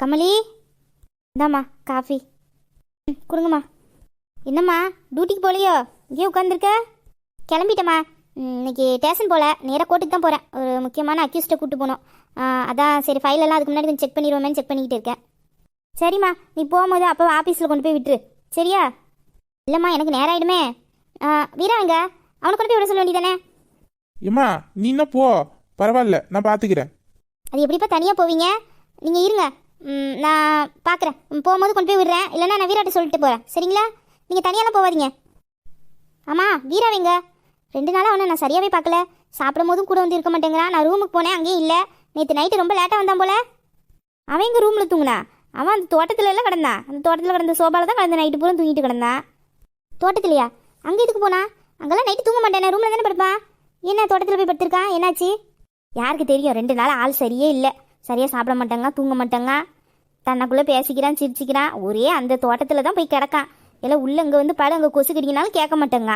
கமலி, இந்தாம்மா காஃபி. கொடுங்கம்மா. என்னம்மா டியூட்டிக்கு போகலையோ? இங்கேயே உட்காந்துருக்க? கிளம்பிட்டேம்மா. இன்னைக்கு ஸ்டேஷன் போகல, நேராக கோர்ட்டுக்கு தான் போகிறேன். ஒரு முக்கியமான அக்யூஸ்ட்டை கூப்பிட்டு போகணும். அதான் சரி, ஃபைலெல்லாம் அதுக்கு முன்னாடி கொஞ்சம் செக் பண்ணிடுவோமேன்னு செக் பண்ணிக்கிட்டு இருக்கேன். சரிம்மா, நீ போகும்போது அப்போ ஆஃபீஸில் கொண்டு போய் விட்டுரு, சரியா? இல்லைம்மா, எனக்கு நேரம் ஆகிடுமே. வீராங்க, அவனை கொண்டு போய் விட சொல்ல வேண்டியதானே? ஏம்மா நீ என்ன போ, பரவாயில்ல, நான் பார்த்துக்கிறேன். அது எப்படிப்பா தனியாக போவீங்க? நீங்கள் இருங்க, நான் பார்க்குறேன். போகும்போது கொண்டு போய் விடுறேன், இல்லைன்னா நான் வீராட்ட சொல்லிட்டு போகிறேன், சரிங்களா? நீங்கள் தனியாலாம் போகாதீங்க. ஆமாம், வீராவைங்க 2 நாளாக அவனை நான் சரியாகவே பார்க்கல. சாப்பிடும் போதும் கூட வந்து இருக்க மாட்டேங்கிறான். நான் ரூமுக்கு போனேன், அங்கேயும் இல்லை. நேற்று நைட்டு ரொம்ப லேட்டாக வந்தான் போல. அவன் எங்கள் ரூமில் தூங்குனா? அவன் அந்த தோட்டத்துல எல்லாம் கிடந்தான். அந்த தோட்டத்தில் கிடந்த சோபாவில் தான் கிடந்த நைட்டு பூரா தூங்கிட்டு கிடந்தான். தோட்டத்துலையா? அங்கே எதுக்கு போனா? அங்கெல்லாம் நைட்டு தூங்க மாட்டேன், ரூமில் தானே படுப்பான். என்ன தோட்டத்தில் போய் படுத்திருக்கான்? என்னாச்சு? யாருக்கு தெரியும்? 2 நாள் ஆள் சரியே இல்லை. சரியாக சாப்பிட மாட்டாங்க, தூங்க மாட்டாங்க, தன்னைக்குள்ளே பேசிக்கிறான், சிரிச்சிக்கிறான். ஒரே அந்த தோட்டத்தில் தான் போய் கிடக்கான். எல்லாம் உள்ள இங்கே வந்து பாடு, அங்கே கொசு கடிக்கினாலும் கேட்க மாட்டேங்க.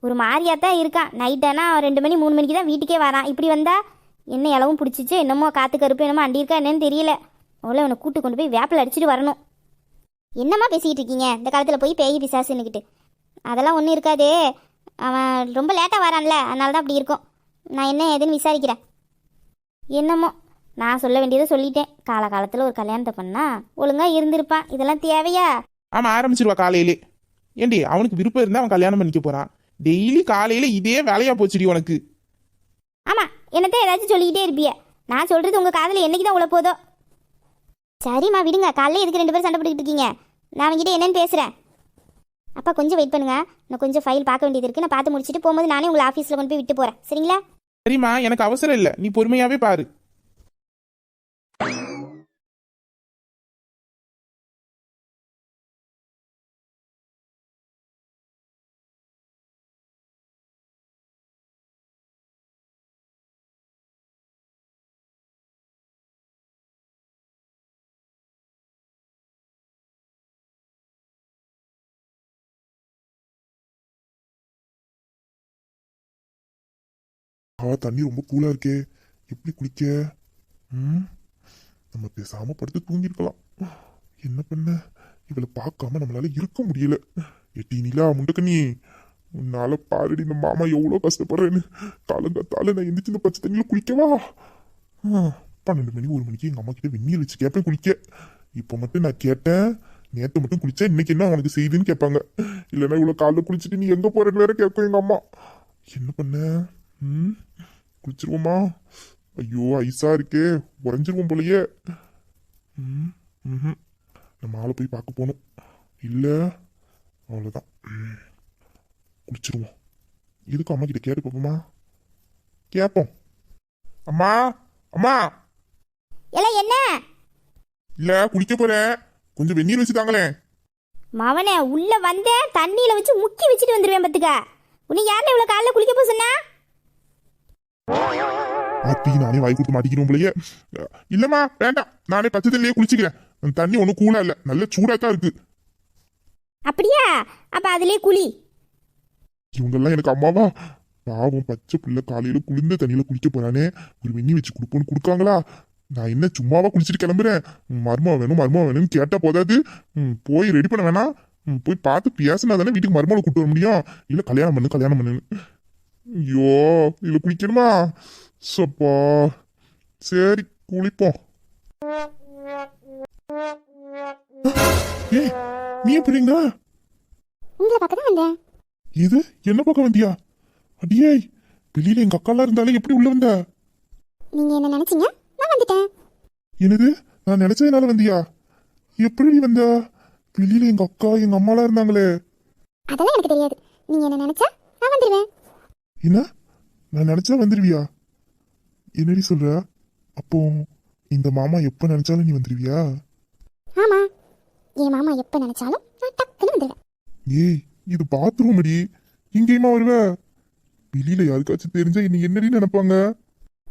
ஒரு மாதிரியாக தான் இருக்கான். நைட்டானா 2 மணி 3 மணிக்கு தான் வீட்டுக்கே வரான். இப்படி வந்தா என்ன இலவும் பிடிச்சிச்சு, என்னமோ காற்று கருப்பு என்னமோ அண்டியிருக்கா என்னன்னு தெரியல. அவ்வளோ அவனை கூட்டு கொண்டு போய் வேப்பில் அடிச்சுட்டு வரணும். என்னம்மா பேசிக்கிட்டு இருக்கீங்க? இந்த காலத்தில் போய் பேய் பிசாசுன்னுக்கிட்டு அதெல்லாம் ஒன்றும் இருக்காது. அவன் ரொம்ப லேட்டாக வரான்ல, அதனால தான் அப்படி இருக்கும். நான் என்ன ஏதுன்னு விசாரிக்கிறேன். என்னமோ நான் சொல்ல வேண்டியதை சொல்லிட்டேன். காலகாலத்தில் ஒரு கல்யாணத்தை பண்ணா ஒழுங்காக இருந்திருப்பான். இதெல்லாம் தேவையா? ஆமாம், ஆரம்பிச்சிருவா காலையிலே. ஏண்டி, அவனுக்கு விருப்பம் இருந்தால் அவன் கல்யாணம் பண்ணிக்க போகிறான். டெய்லி காலையில் இதே வேலையாக போச்சுடி உனக்கு. ஆமாம், என்னத்தான் ஏதாச்சும் சொல்லிக்கிட்டே இருப்பிய. நான் சொல்கிறது உங்கள் காதில் என்னைக்கு தான் உள்ள போதோ. சரிம்மா விடுங்க, காலையில் எதுக்கு 2 பேரும் சண்டை போட்டுக்கிட்டு இருக்கீங்க? நான் அவங்ககிட்ட என்னன்னு பேசுகிறேன். அப்பா கொஞ்சம் வெயிட் பண்ணுங்க, நான் கொஞ்சம் ஃபைல் பார்க்க வேண்டியது இருக்குது. நான் பார்த்து முடிச்சுட்டு போகும்போது நானே உங்களை ஆஃபீஸில் கொண்டு போய் விட்டு போகிறேன், சரிங்களா? சரிம்மா, எனக்கு அவசரம் இல்லை, நீ பொறுமையாகவே பாரு. தண்ணி ரொம்ப கூலா இருக்கே, எப்படி குளிக்க? நம்ம பேசாம படுத்து தூங்கிருக்கலாம். என்ன பண்ண, இவளை பார்க்காம நம்மளால இருக்க முடியல. எட்டி நிலா முண்டக்கண்ணி, உன்னால பாருடி இந்த மாமா எவ்வளோ கஷ்டப்படுறேன்னு. காலங்காத்தால நான் எந்திரிச்சு இந்த பச்சை தண்ணியில குளிக்கவா? 12 மணி 1 மணிக்கு எங்க அம்மா கிட்ட வெந்நீர் வச்சு கேட்பேன் குளிக்க. இப்போ மட்டும் நான் கேட்டேன், நேற்று மட்டும் குளிச்சா இன்னைக்கு என்ன உனக்கு செய்யுதுன்னு கேட்பாங்க. இல்லைன்னா இவ்வளோ காலைல குளிச்சுட்டு நீ எங்க போறேன்னு வேற கேட்கும் எங்க அம்மா. என்ன பண்ண? குளிச்சிருவோமா? ஐயோ ஐஸா இருக்கே, உறைஞ்சிருவோம் போலயே. நம்ம ஆளை போய் பார்க்க போகணும். இல்ல அவ்வளோதான், குளிச்சிருவோம். எதுக்கும் அம்மா கிட்ட கேட்டு பார்ப்போமா? கேட்போம். அம்மா அம்மா. எல்லாம் என்ன? இல்ல குளிக்க போறேன், கொஞ்சம் வெந்நீர் வச்சு தாங்களேன். மவனே, உள்ள வந்தேன் தண்ணியில வச்சு முக்கி வச்சுட்டு வந்துடுவேன் பத்துக்க. உன்னை யாருன்னு இவ்வளோ காலைல குளிக்க போக சொன்னா? ஆத்தி, நானே வாய் கொடுத்து மாட்டிக்கிறோம் போலயே. இல்லம்மா வேண்டாம், நானே பச்சை தண்ணியே குளிச்சுக்கிறேன். தண்ணி ஒன்றும் கூலா இல்லை, நல்ல சூடா தான் இருக்கு. அப்படியா? அப்ப அதுலயே குளி. இவங்கெல்லாம் எனக்கு அம்மாவா? பாவம் பச்சை பிள்ளை காலையில குளிர்ந்த தண்ணியில குளிக்க போறானே, ஒரு வெந்நி வச்சு கொடுப்போன்னு கொடுக்காங்களா? நான் என்ன சும்மாவா குளிச்சுட்டு கிளம்புறேன்? மருமக வேணும் மருமக வேணும்னு கேட்டா போதாது. போய் ரெடி பண்ண வேணாம்? போய் பார்த்து பேசினா தானே வீட்டுக்கு மருமகளை கூட்டு வர முடியும். இல்ல கல்யாணம் பண்ணு கல்யாணம் பண்ணுன்னு. ஐயோ, இதுல குளிக்கணுமா? சப்பா, சரி குளிப்போம். ஏய், நீ எப்படிங்க? உங்களை பார்க்க தான் வந்தேன். இது என்ன பக்கம் வந்தியா? அடியே, வெளியில எங்க அக்காலாம் இருந்தாலே எப்படி உள்ள வந்த? நீங்க என்ன நினைச்சீங்க? நான் வந்துட்டேன். என்னது, நான் நினைச்சதுனால வந்தியா? எப்படி வந்த? வெளியில எங்க அக்கா எங்க அம்மாலாம் இருந்தாங்களே. அதெல்லாம் எனக்கு தெரியாது. நீங்க என்ன நினைச்சா நான் வந்துடுவேன். என்ன, நான் நினைச்சா வந்துருவியா? என்னடி சொல்ற? அப்போ இந்த மாமா எப்ப நினைச்சாலும் நீ வந்துருவியா? ஆமா, என் மாமா எப்ப நினைச்சாலும் நான் டக்குன்னு வந்துடுவேன். ஏய், இது பாத்ரூம் அடி, இங்கேயுமா வருவ? வெளியில யாருக்காச்சும் தெரிஞ்சா நீ என்னடி நினைப்பாங்க?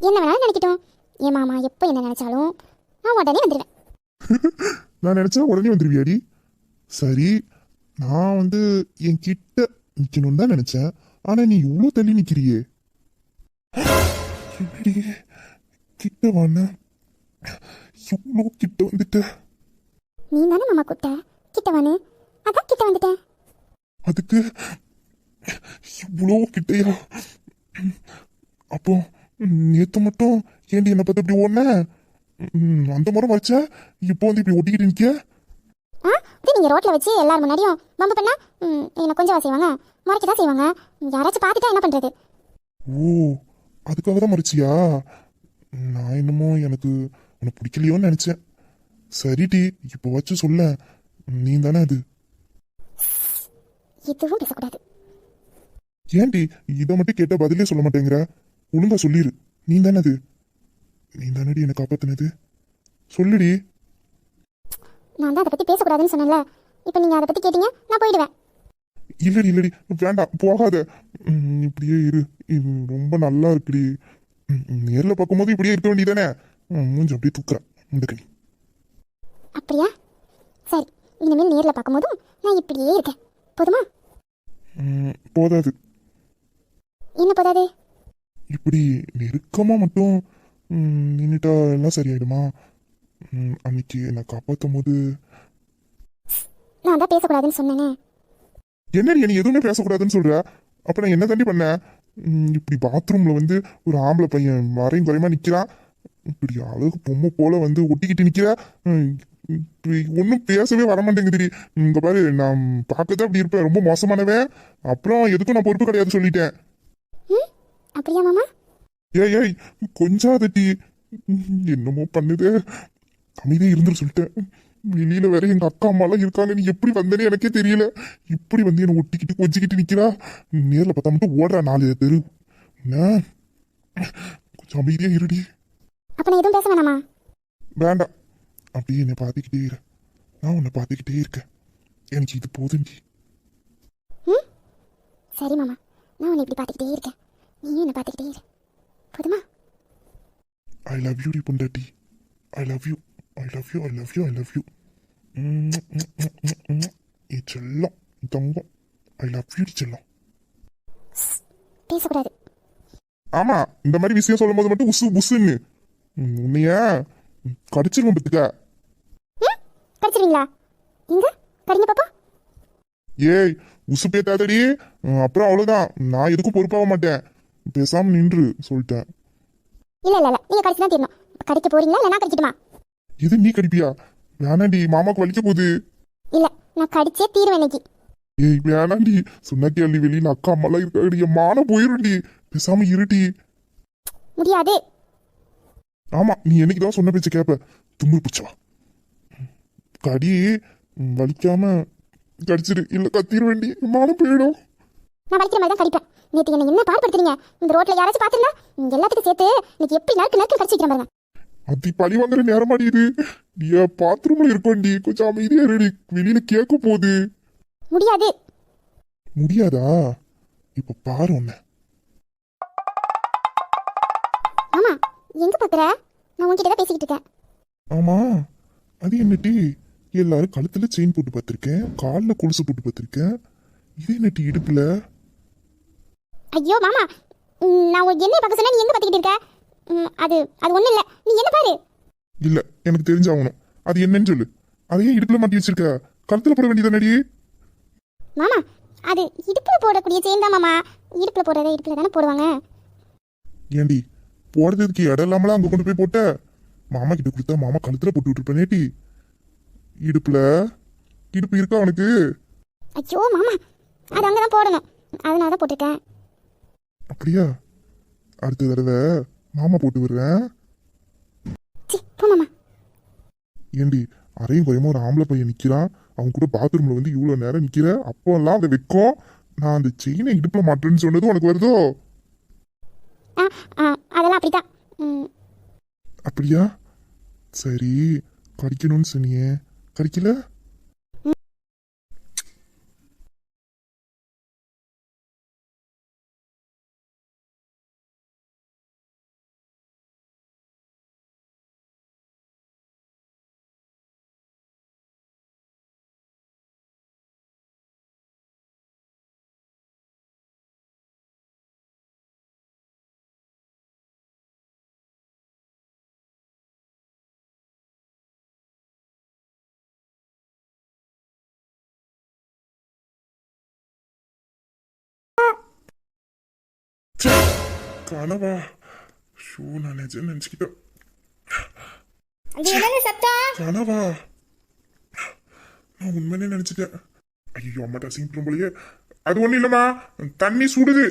என்ன வேணாலும் நினைக்கட்டும், என் மாமா எப்ப என்ன நினைச்சாலும் நான் உடனே வந்துடுவேன். நான் நினைச்சா உடனே வந்துருவியாடி? சரி, நான் என் கிட்ட நிக்கணும்னு தான் நினைச்சேன். ஆனா நீ இவ்வளவு தள்ளி நிக்கிறியே, என்னடி கிட்ட வான? இவ்வளோ கிட்ட வந்துட்ட. நீ தானே மாமா கூப்பிட்ட கிட்டவானு, அதான் கிட்ட வந்துட்டேன். அதுக்கு இவ்வளோ கிட்டையா? அப்போ நேத்து மட்டும் ஏண்டி என்னை பார்த்து இப்படி ஓடுன? அந்த முறை வச்ச இப்போ வந்து இப்படி ஒட்டிக்கிட்டு நிக்க? இது நீங்கள் ரோட்டில் வச்சு எல்லாரும் முன்னாடியும் வம்பு பண்ணா என்னை கொஞ்சம் செய்வாங்க, முறைக்க தான் செய்வாங்க. யாராச்சும் பார்த்துட்டா என்ன பண்ணுறது? ஓ, அதுக்காக தான் மறைச்சியா? நான் என்னமோ எனக்கு உனக்கு பிடிக்கலையோன்னு நினைச்சேன். சரிடி, இப்போ வச்சு சொல்ல, நீ தானே அது? எதுவும் பேசக்கூடாது. ஏன்டி இதை மட்டும் கேட்ட பதிலே சொல்ல மாட்டேங்கிற? ஒழுங்கா சொல்லிரு, நீ தானே அது? நீ தானடி என்னை காப்பாத்தினது? சொல்லுடி. நான் தான் அதை பற்றி பேசக்கூடாதுன்னு சொன்னேன்ல, இப்போ நீங்கள் அதை பற்றி கேட்டீங்க, நான் போயிடுவேன். இல்லடி இல்லடி, வேண்டாம், போகாத. இப்படியே இரு, இது ரொம்ப நல்லா இருக்குடி. நேர்ல பார்க்கும்போது இப்படியே இருக்க வேண்டியதானே? மூஞ்சி அப்படியே தூக்குறேன் முண்டக்கனி. அப்படியா? சரி, இனிமேல் நேரில் பார்க்கும்போதும் நான் இப்படியே இருக்கேன், போதுமா? போதாது. என்ன போதாது? இப்படி நெருக்கமா மட்டும் நின்னுட்டா எல்லாம் சரியாயிடுமா? அன்னைக்கு என்னை காப்பாற்றும் போது நான் தான் பேசக்கூடாதுன்னு சொன்னேனே. என்னடி நீ எதுவுமே பேசக்கூடாதுன்னு சொல்ற? அப்ப நான் என்ன தாண்டி பண்ணேன்? இப்படி பாத்ரூம்ல வந்து ஒரு ஆம்பளை பையன் வரையும் குறையமா நிக்கிறான், இப்படி அழகு பொம்மை போல வந்து ஒட்டிக்கிட்டு நிக்கிறா. ஒன்னும் பேசவே வரமாட்டேங்குதுடி. இங்க பாரு, நான் பார்க்கதான் அப்படி இருப்பேன், ரொம்ப மோசமானவன். அப்புறம் எதுக்கும் நான் பொறுப்பு கிடையாது சொல்லிட்டேன். அப்படியா மாமா? ஏய் ஏய், கொஞ்சாதட்டி. என்னமோ பண்ணுதே. அமைதியே இருந்துரு சொல்லிட்டேன். வெளியில வேற எங்க அக்கா அம்மா எல்லாம் இருக்காங்க, நீ எப்படி வந்தேன்னு எனக்கே தெரியல. இப்படி வந்து என்ன ஒட்டிக்கிட்டு கொஞ்சிக்கிட்டு நிக்கிறா. நேர்ல பார்த்தா மட்டும் ஓடுறா 4 தெரு. என்ன, கொஞ்சம் அமைதியா இருடி. அப்ப நான் எதுவும் பேச வேணாமா? வேண்டாம், அப்படியே என்னை பார்த்துக்கிட்டே இரு. நான் உன்னை பார்த்துக்கிட்டே இருக்கேன், எனக்கு இது போதுண்டி. சரி மாமா, நான் உன்னை இப்படி பார்த்துக்கிட்டே இருக்கேன், நீயும் என்னை பார்த்துக்கிட்டே இரு, போதுமா? ஐ லவ் யூ டி பொண்டாட்டி. I love you, I love you, I love you, I love you. செல்லம், தங்கம், ஐ லவ் யூ செல்லம். பேசக்கூடாது. ஆமா, இந்த மாதிரி விஷயம் சொல்லும் போது மட்டும் உசு புசுன்னு உன்னைய கடிச்சிருவோம் பத்துக்க. கடிச்சிருவீங்களா? எங்க கடிங்க பாப்பா. ஏய், உசு பேத்தாதடி, அப்புறம் அவ்வளவுதான், நான் எதுக்கும் பொறுப்பாக மாட்டேன். பேசாம நின்று சொல்லிட்டேன். இல்ல இல்ல இல்ல, நீங்க கடிச்சு தான் தீரணும். கடிக்க போறீங்களா இல்ல நான் கடிக்கட்டுமா? இது நீ கடிப்பியா? வேணாண்டி, மாமாக்கு வலிக்க போகுது. இல்ல, நான் கடிச்சே தீருவேன் இன்னைக்கு. ஏய் வேணாண்டி, சொன்னா கேள்வி, வெளியில அக்கா அம்மா எல்லாம் இருக்காடி, என் மானம் போயிருண்டி. பேசாம இருடி. முடியாது. ஆமா, நீ என்னைக்குதான் சொன்ன பேச்சு கேப்ப, தும்முறு பிடிச்சவா. கடி, வலிக்காம கடிச்சிரு, இல்ல கத்திருவேண்டி, மானம் போயிடும். நான் வலிக்கிற மாதிரி தான் கடிப்பேன். நேற்று என்ன பாடுபடுத்துறீங்க? இந்த ரோட்ல யாராச்சும் பாத்துருந்தா எல்லாத்துக்கும் சேர்த்து இன்னைக்கு எப்படி நறுக்கு நறுக்கு கடிச்சு வைக்கிறேன் பாருங்க. அதி பழி வாங்குற நேரமாடி இது. நீ பாத்ரூம்ல இருக்கோண்டி, கொஞ்சம் அமைதியா இருடி, வெளியில கேட்க போகுது. முடியாது. முடியாதா? இப்ப பாரு உன்ன. ஆமா, எங்க பாக்குற? நான் உன்கிட்ட தான் பேசிக்கிட்டு இருக்கேன். ஆமா, அது என்னட்டி, எல்லாரும் கழுத்துல செயின் போட்டு பார்த்திருக்கேன், கால்ல கொலுசு போட்டு பார்த்திருக்கேன், இது என்னட்டி இடுப்புல? ஐயோ மாமா, நான் என்ன பார்க்க சொன்னா நீ எங்க பாத்துக்கிட்டு இருக்க? அது அது ஒண்ணும் இல்ல, நீ என்ன பாரு. இல்ல, எனக்கு தெரிஞ்சாகணும், அது என்னன்னு சொல்லு. அதையே இடுப்புல மாட்டி வச்சிருக்க, கழுத்துல போட வேண்டியதானடி? மாமா, அது இடுப்புல போடக்கூடிய செயின் தான் மாமா. இடுப்புல போடுறத இடுப்புல தானே போடுவாங்க. ஏண்டி, போடுறதுக்கு இடம் இல்லாமலாம் அங்க கொண்டு போய் போட்ட? மாமா கிட்ட கொடுத்தா மாமா கழுத்துல போட்டு விட்டுருப்பேனேட்டி. இடுப்புல இடுப்பு இருக்கா அவனுக்கு? ஐயோ மாமா, அது அங்கதான் போடணும், அதனால தான் போட்டிருக்கேன். அப்படியா? அடுத்த தடவை மாமா போட்டு விடுறேன். போ மாமா. ஏண்டி, அரையும் குறையமா ஒரு ஆம்பளை பையன் நிக்கிறான், அவன் கூட பாத்ரூம்ல வந்து இவ்வளவு நேரம் நிக்கிற, அப்போ எல்லாம் அதை வைக்கும். நான் அந்த செயினை இடுப்புல மாட்டேன்னு சொன்னது உனக்கு வருதோ? அதெல்லாம் அப்படிதான். அப்படியா? சரி, கடிக்கணும்னு சொன்னியே, கடிக்கல? கனவா? ஷோ, நான் நிஜம் நினைச்சுக்கிட்டேன். அங்க என்னங்க சத்தம்? கனவா? நான் உண்மையே நினைச்சிட்டேன். ஐயோ, அம்மாட்ட அசிங்கம் போலயே. அது ஒண்ணும் இல்லம்மா, தண்ணி சுடுது.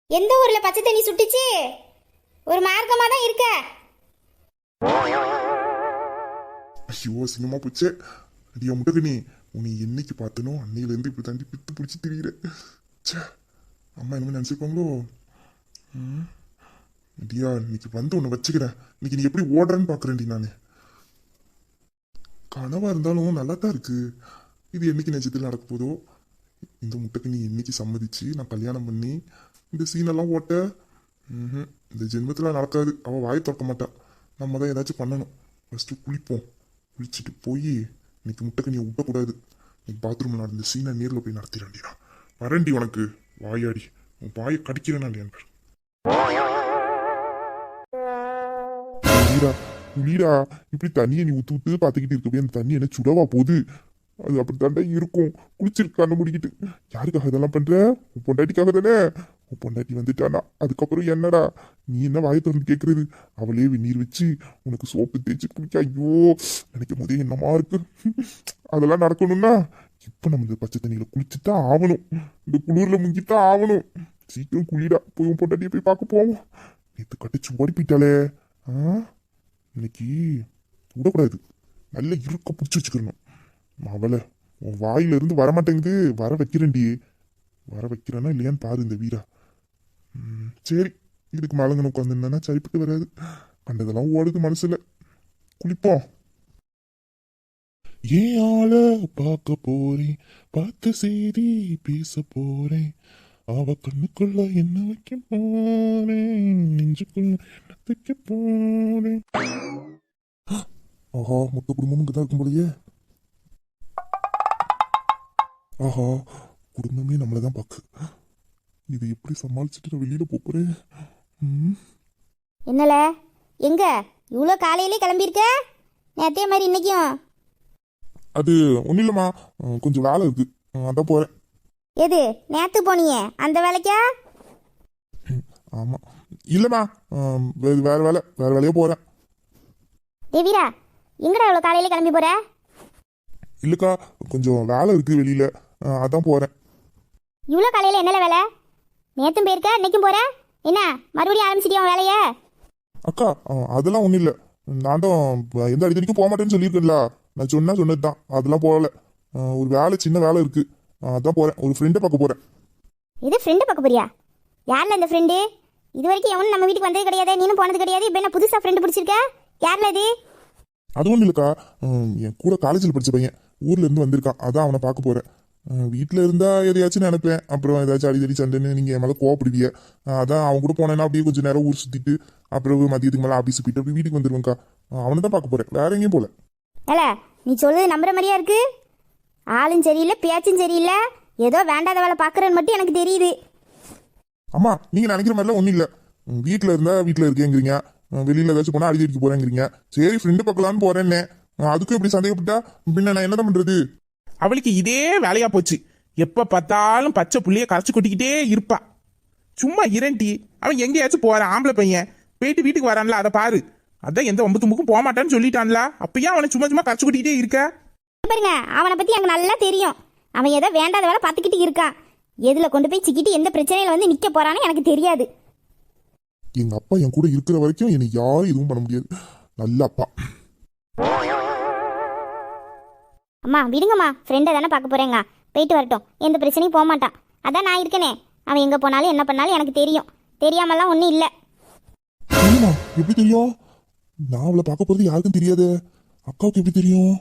எந்த ஊர்ல பச்சை தண்ணி சுட்டுச்சு? ஒரு மார்க்கமா தான் இருக்க. ஐயோ, அசிங்கமா போச்சே. அடியா முட்டகனி, உன்னை என்னைக்கு பார்த்தனோ அன்னையில இருந்து இப்படி தாண்டி பித்து பிடிச்சி திரியிற. ச்சே, அம்மா என்னமே நினைச்சிருப்பாங்களோ. அடியா, இன்னைக்கு வந்து உன்னை வச்சுக்கிறேன். இன்னைக்கு நீ எப்படி ஓடுறன்னு பாக்குறேன்டி நானு. கனவா இருந்தாலும் நல்லா தான் இருக்கு. இது என்னைக்கு நிஜத்தில் நடக்க போதோ. இந்த முட்டைக்கு நீ என்னைக்கு சம்மதிச்சு நான் கல்யாணம் பண்ணி இந்த சீனெல்லாம் ஓட்ட. இந்த ஜென்மத்தில் நடக்காது. அவள் வாய் திறக்க மாட்டான். நம்ம தான் ஏதாச்சும் பண்ணணும். ஃபஸ்ட்டு குளிப்போம். குளிச்சுட்டு போய் இன்னைக்கு முட்டைக்கு நீ விட்டக்கூடாது. இன்னைக்கு பாத்ரூமில் நடந்த சீனை நேரில் போய் நடத்திடாண்டியா. வரண்டி உனக்கு வாயாடி. உன் வாயை கடிக்கிறேன்னா இல்லையான். குளிரா, இப்படி தண்ணியை நீ ஊத்து ஊத்து பார்த்துக்கிட்டு இருக்கவே அந்த தண்ணி என்ன சுடவா போகுது? அது அப்படித்தாண்டா இருக்கும். குளிச்சிருக்கு கண்ணை முடிக்கிட்டு. யாருக்காக இதெல்லாம் பண்ற? உன் பொண்டாட்டிக்காக தானே. உன் பொண்டாட்டி வந்துட்டானா அதுக்கப்புறம் என்னடா நீ என்ன வாயை திறந்து கேட்கறது? அவளே வெந்நீர் வச்சு உனக்கு சோப்பு தேய்ச்சி குளிக்க. ஐயோ, நினைக்கும் போதே என்னமா இருக்கு. அதெல்லாம் நடக்கணும்னா இப்ப நம்ம இந்த பச்சை தண்ணியில குளிச்சுதான் ஆகணும். இந்த குளிர்ல முங்கித்தான் ஆகணும். சீக்கிரம் குளிடா. போய் உன் பொண்டாட்டியை போய் பார்க்க போவோம். நேற்று கட்டிச்சு ஓடி போயிட்டாளே. இன்னைக்கு விடக்கூடாது. நல்ல இருக்க பிடிச்சி வச்சுக்கணும். அவளை உன் வாயில இருந்து வரமாட்டேங்குது. வர வைக்கிறேன்டி. வர வைக்கிறேன்னா இல்லையான்னு பாரு இந்த வீரா. சரி, இதுக்கு மலங்கன்னு உட்காந்துருந்தா சரிப்பட்டு வராது. கண்டதெல்லாம் ஓடுது மனசுல. குளிப்போம். ஏன் ஆள பார்க்க போறேன், பார்த்த செய்தி பேச போறேன். அவ கண்ணுக்குள்ள என்ன வைக்க போறேன், நெஞ்சுக்குள்ள என்ன வைக்க போறேன். ஆஹா, மொத்த குடும்பமும் இங்கதான் இருக்கும் போலயே. ஆஹா, குடும்பமே நம்மளதான் பாக்கு. இதை எப்படி சமாளிச்சுட்டு நான் வெளியில போறேன்? என்னல எங்க இவ்வளோ காலையிலே கிளம்பியிருக்க? நேத்தே மாதிரி இன்னைக்கும்? அது ஒன்றும் இல்லைம்மா, கொஞ்சம் வேலை இருக்கு, அதான் போறேன். எது நேத்து போனியே அந்த வேலைக்கா? ஆமா, இல்லைம்மா, வேற வேலையா போறேன். தேவிரா, எங்கடா இவ்வளோ காலையிலே கிளம்பி போற? இல்லக்கா, கொஞ்சம் வேலை இருக்கு வெளியில, அதான் போறேன். இவ்வளோ காலையில் என்னல வேலை? நேத்தும் போயிருக்க, இன்னைக்கும் போற? என்ன மறுபடியும் ஆரம்பிச்சிட்டியா வேலைய? அக்கா, அதெல்லாம் ஒன்றும் இல்லை. நான் தான் எந்த அடிக்கடிக்கும் போக மாட்டேன்னு சொல்லியிருக்கேன்ல. நான் சொன்னது தான், அதெல்லாம் போகல. ஒரு வேலை, சின்ன வேலை இருக்கு, அதான் போறேன். ஒரு ஃப்ரெண்டை பார்க்க போறேன். இது ஃப்ரெண்டு பார்க்க போறியா? யாரில் இந்த ஃப்ரெண்டு? இது வரைக்கும் எவனும் நம்ம வீட்டுக்கு வந்தது கிடையாது, நீனும் போனது கிடையாது. இப்போ என்ன புதுசாக ஃப்ரெண்டு பிடிச்சிருக்க? யாரில் இது? அது ஒன்றும் இல்லைக்கா, என் கூட காலேஜில் படித்த பையன் ஊர்ல இருந்து வந்திருக்கான். அதான் அவனை பார்க்க போறேன். வீட்டில் இருந்தா எதையாச்சும் நினைப்பேன், அப்புறம் ஏதாச்சும் அடிக்கடி சண்டைன்னு நீங்கள் என் மேலே கோவப்படுவீங்க. அதான் அவன் கூட போனேன்னா அப்படியே கொஞ்சம் நேரம் ஊர் சுற்றிட்டு அப்புறம் மதியத்துக்கு மேலே ஆஃபீஸ் போயிட்டு அப்படி வீட்டுக்கு வந்துருவேங்க்கா. அவனை தான் பார்க்க போறேன், வேற எங்கேயும் போல. ஏல, நீ சொல்றது நம்புற மாதிரியா இருக்கு? ஆளும் சரியில்லை, பேச்சும் சரியில்லை, ஏதோ வேண்டாத வேலை பார்க்குறன்னு மட்டும் எனக்கு தெரியுது. அம்மா, நீங்க நினைக்கிற மாதிரிலாம் ஒன்றும் இல்லை. வீட்டில் இருந்தா வீட்டில் இருக்கேங்கிறீங்க, வெளியில ஏதாச்சும் போனா அடிக்கடிக்கு போறேங்கிறீங்க. சரி, ஃப்ரெண்டு பார்க்கலான்னு போறேன்னே, அதுக்கும் இப்படி சந்தேகப்பட்டா பின்ன நான் என்னதான் பண்றது? அவளுக்கு இதே வேலையா போச்சு. எப்ப பார்த்தாலும் பச்சை புள்ளைய கரைச்சு கொட்டிக்கிட்டே இருப்பா. சும்மா இரண்டி. அவன் எங்கேயாச்சும் போறான், ஆம்பளை பையன் போயிட்டு வீட்டுக்கு வரான்ல, அதை பாரு. அதான் எந்த ஒம்பு தும்புக்கும் போக மாட்டான்னு சொல்லிட்டான்ல, அப்பயும் அவனை சும்மா சும்மா கரைச்சு கொட்டிக்கிட்டே இருக்க. பாருங்க, அவனை பத்தி எனக்கு நல்லா தெரியும். அவன் ஏதோ வேண்டாத வேலை பார்த்துக்கிட்டு இருக்கான். எதுல கொண்டு போய் சிக்கிட்டு எந்த பிரச்சனையில வந்து நிக்க போறான்னு எனக்கு தெரியாது. எங்க அப்பா என் கூட இருக்கிற வரைக்கும் என்னை யாரும் எதுவும் பண்ண முடியாது. நல்ல அப்பா. அம்மா விடுங்கம்மா, ஃப்ரெண்டை தானே பார்க்க போறேங்க, போயிட்டு வரட்டும், எந்த பிரச்சனையும் போக மாட்டான். அதான் நான் இருக்கனே. அவன் எங்க போனாலும் என்ன பண்ணாலும் எனக்கு தெரியும். தெரியாமலாம் ஒன்றும் இல்லை. எப்படி தெரியும்? நான் அவளை பார்க்க போறது யாருக்கும் தெரியாது. அக்காவுக்கு எப்படி தெரியும்?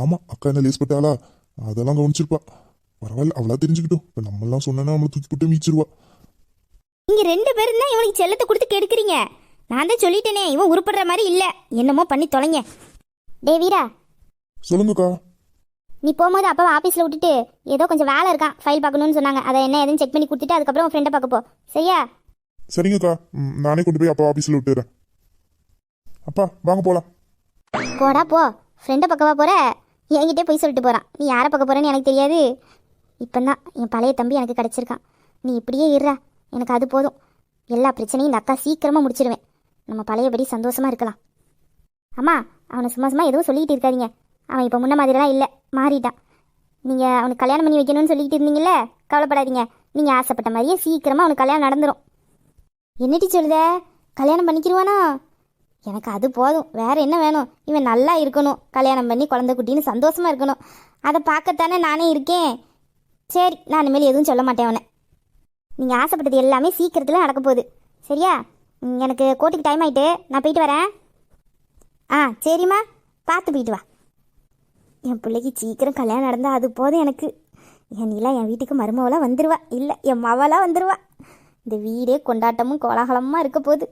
ஆமா, அக்கா என்ன லேஸ் பட்டாளா? அதெல்லாம் கவனிச்சிருப்பா. பரவாயில்ல, அவளா தெரிஞ்சுக்கிட்டோம். இப்போ நம்மளாம் சொன்னா நம்மளை தூக்கி போட்டு மீச்சிருவா. நீங்க 2 பேரும் தான் இவனுக்கு செல்லத்தை கொடுத்து கெடுக்கிறீங்க. நான் தான் சொல்லிட்டேனே, இவன் உருப்படுற மாதிரி இல்லை. என்னமோ பண்ணி தொலைங்க. டே வீரா, சொல்லுங்கக்கா. நீ போகும்போது அப்பாவை ஆஃபீஸில் விட்டுட்டு ஏதோ கொஞ்சம் வேலை இருக்கான், ஃபைல் பார்க்கணும்னு சொன்னாங்க. அதை என்ன ஏதுன்னு செக் பண்ணி கொடுத்துட்டு அதுக்கப்புறம் உன் ஃப்ரெண்டை பார்க்க போ, சரியா? சரிங்கக்கா, நானே கொண்டு போய் அப்பா ஆஃபீஸில் விட்டுறேன். அப்பா வாங்க போகலாம். போடா போ. ஃப்ரெண்டை பக்கவா போகிற? என்கிட்டே போய் சொல்லிட்டு போகிறான். நீ யாரை பார்க்க போகிறேன்னு எனக்கு தெரியாது. இப்போ தான் என் பழைய தம்பி எனக்கு கிடச்சிருக்கான். நீ இப்படியே இருறா, எனக்கு அது போதும். எல்லா பிரச்சனையும் இந்த அக்கா சீக்கிரமாக முடிச்சிடுவேன். நம்ம பழையபடி சந்தோஷமாக இருக்கலாம். அம்மா, அவனை சும்மா சும்மா எதுவும் சொல்லிக்கிட்டு இருக்காதீங்க. அவன் இப்போ முன்ன மாதிரிலாம் இல்லை, மாறிட்டான். நீங்கள் அவனுக்கு கல்யாணம் பண்ணி வைக்கணும்னு சொல்லிக்கிட்டு இருந்தீங்கல்ல, கவலைப்படாதீங்க. நீங்கள் ஆசைப்பட்ட மாதிரியே சீக்கிரமாக அவனுக்கு கல்யாணம் நடந்துடும். என்னட்டி சொல்லுத? கல்யாணம் பண்ணிக்கிடுவானா? எனக்கு அது போதும், வேற என்ன வேணும்? இவன் நல்லா இருக்கணும், கல்யாணம் பண்ணி குழந்தை குட்டின்னு சந்தோஷமாக இருக்கணும். அதை பார்க்கத்தானே நானே இருக்கேன். சரி, நான் இனிமேல் எதுவும் சொல்ல மாட்டேன் அவனை. நீங்கள் ஆசைப்பட்டது எல்லாமே சீக்கிரத்தில் நடக்க போகுது, சரியா? எனக்கு கோர்ட்டுக்கு டைம் ஆகிட்டு, நான் போயிட்டு வரேன். ஆ சரிம்மா, பார்த்து போயிட்டு வா. என் பிள்ளைக்கு சீக்கிரம் கல்யாணம் நடந்தால் அது போதும் எனக்கு. என் நீலாம் என் வீட்டுக்கு மருமவளாக வந்துடுவா, இல்லை என் மவளாக வந்துடுவா. இந்த வீடே கொண்டாட்டமும் கோலாகலமாக இருக்க போகுது.